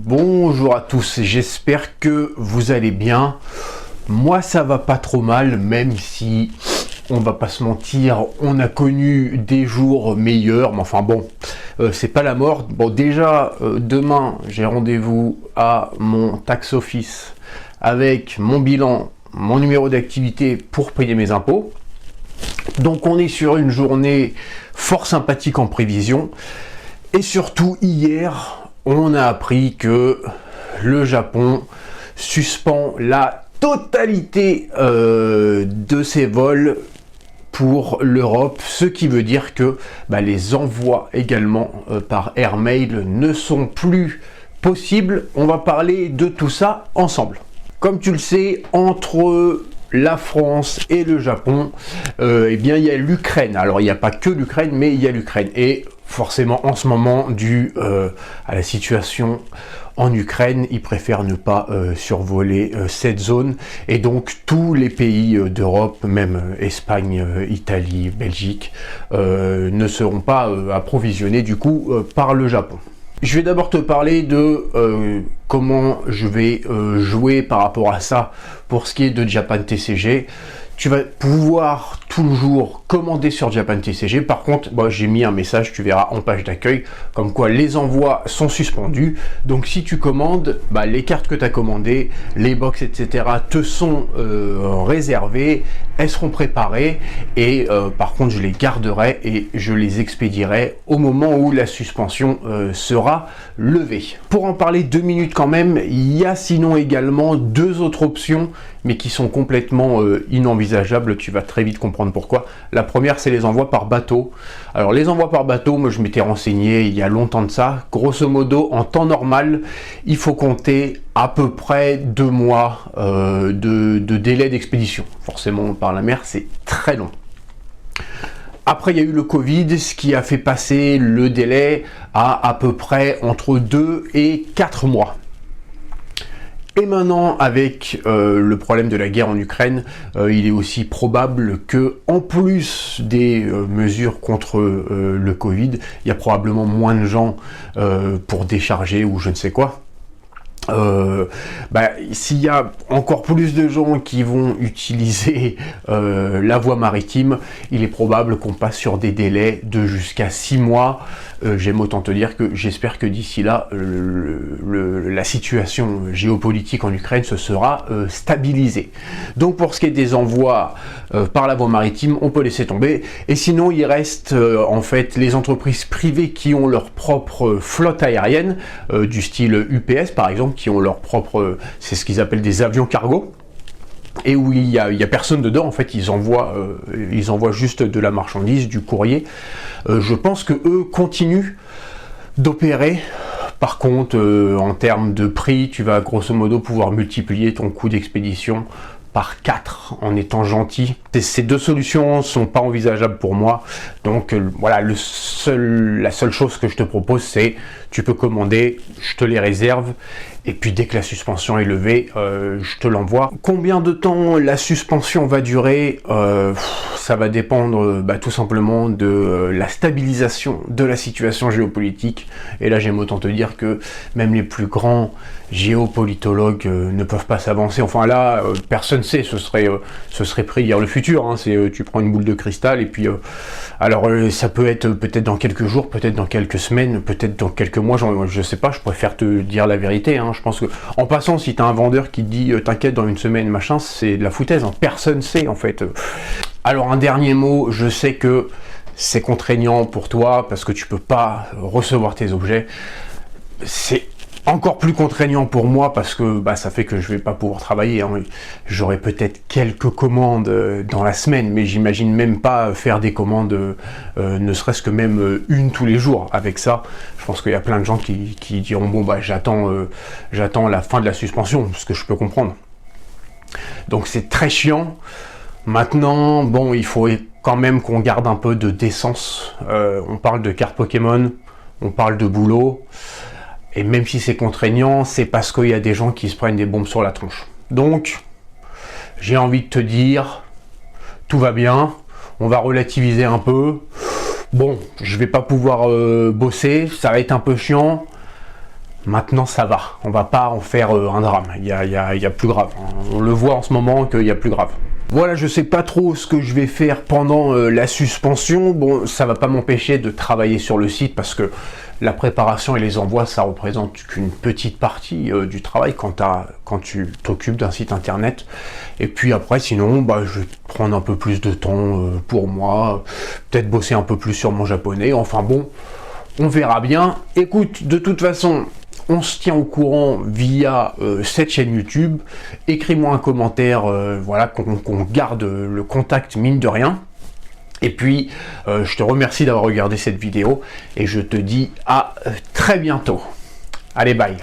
Bonjour à tous, j'espère que vous allez bien. Moi ça va pas trop mal, même si on va pas se mentir, on a connu des jours meilleurs, mais enfin bon, c'est pas la mort. Bon déjà, demain j'ai rendez-vous à mon tax office avec mon bilan, mon numéro d'activité pour payer mes impôts. Donc on est sur une journée fort sympathique en prévision. Et surtout hier, on a appris que le Japon suspend la totalité de ses vols pour l'Europe, ce qui veut dire que les envois également par airmail ne sont plus possibles. On va parler de tout ça ensemble. Comme tu le sais, entre la France et le Japon, eh bien il y a l'Ukraine. Alors il n'y a pas que l'Ukraine, mais il y a l'Ukraine. Et forcément, en ce moment, dû à la situation en Ukraine, ils préfèrent ne pas survoler cette zone. Et donc, tous les pays d'Europe, même Espagne, Italie, Belgique, ne seront pas approvisionnés du coup par le Japon. Je vais d'abord te parler de comment je vais jouer par rapport à ça pour ce qui est de Japan TCG. Tu vas pouvoir toujours commander sur Japan TCG. Par contre, j'ai mis un message, tu verras en page d'accueil, comme quoi les envois sont suspendus. Donc si tu commandes, les cartes que tu as commandées, les box, etc. te sont réservées, elles seront préparées et par contre je les garderai et je les expédierai au moment où la suspension sera levée. Pour en parler 2 minutes quand même, il y a sinon également 2 autres options mais qui sont complètement inenvisageables, tu vas très vite comprendre pourquoi. La première, c'est les envois par bateau. Alors les envois par bateau, moi je m'étais renseigné il y a longtemps de ça. Grosso modo, en temps normal, il faut compter à peu près 2 mois de délai d'expédition. Forcément, par la mer, c'est très long. Après, il y a eu le Covid, ce qui a fait passer le délai à peu près entre 2 et 4 mois. Et maintenant, avec le problème de la guerre en Ukraine, il est aussi probable que, en plus des mesures contre le Covid, il y a probablement moins de gens pour décharger ou je ne sais quoi. S'il y a encore plus de gens qui vont utiliser la voie maritime, il est probable qu'on passe sur des délais de jusqu'à 6 mois. J'aime autant te dire que j'espère que d'ici là, la situation géopolitique en Ukraine se sera stabilisée. Donc pour ce qui est des envois par la voie maritime, on peut laisser tomber. Et sinon, il reste en fait les entreprises privées qui ont leur propre flotte aérienne, du style UPS par exemple, qui ont leur propre, c'est ce qu'ils appellent des avions cargo. Et où il y a personne dedans, en fait, ils envoient juste de la marchandise, du courrier. Je pense que eux continuent d'opérer. Par contre, en termes de prix, tu vas grosso modo pouvoir multiplier ton coût d'expédition par 4 en étant gentil. Ces 2 solutions sont pas envisageables pour moi. Donc voilà, la seule chose que je te propose, c'est tu peux commander, je te les réserve. Et puis dès que la suspension est levée, je te l'envoie. Combien de temps la suspension va durer? Ça va dépendre tout simplement de la stabilisation de la situation géopolitique. Et là, j'aime autant te dire que même les plus grands géopolitologues ne peuvent pas s'avancer. Enfin là, personne ne sait, ce serait prédire le futur. Hein. Tu prends une boule de cristal et puis... ça peut être peut-être dans quelques jours, peut-être dans quelques semaines, peut-être dans quelques mois, je sais pas, je préfère te dire la vérité. Hein. Je pense que, en passant, si tu as un vendeur qui te dit t'inquiète, dans une semaine, machin, c'est de la foutaise. Hein. Personne sait en fait. Alors un dernier mot, je sais que c'est contraignant pour toi parce que tu peux pas recevoir tes objets. C'est encore plus contraignant pour moi parce que ça fait que je vais pas pouvoir travailler. Hein. J'aurai peut-être quelques commandes dans la semaine, mais j'imagine même pas faire des commandes, ne serait-ce que même une tous les jours. Avec ça, je pense qu'il y a plein de gens qui diront j'attends la fin de la suspension, ce que je peux comprendre. Donc c'est très chiant. Maintenant, il faut quand même qu'on garde un peu de décence. On parle de cartes Pokémon, on parle de boulot. Et même si c'est contraignant, c'est parce qu'il y a des gens qui se prennent des bombes sur la tronche. Donc, j'ai envie de te dire, tout va bien, on va relativiser un peu. Bon, je vais pas pouvoir bosser, ça va être un peu chiant. Maintenant, ça va. On va pas en faire un drame. Il y a plus grave. On le voit en ce moment qu'il y a plus grave. Voilà, je sais pas trop ce que je vais faire pendant la suspension. Bon, ça va pas m'empêcher de travailler sur le site parce que la préparation et les envois, ça représente qu'une petite partie du travail quand tu t'occupes d'un site internet. Et puis après, sinon, bah, je vais prendre un peu plus de temps pour moi, peut-être bosser un peu plus sur mon japonais. Enfin bon, on verra bien. Écoute, de toute façon, on se tient au courant via cette chaîne YouTube. Écris-moi un commentaire, voilà, qu'on garde le contact mine de rien. Et puis, je te remercie d'avoir regardé cette vidéo et je te dis à très bientôt. Allez, bye.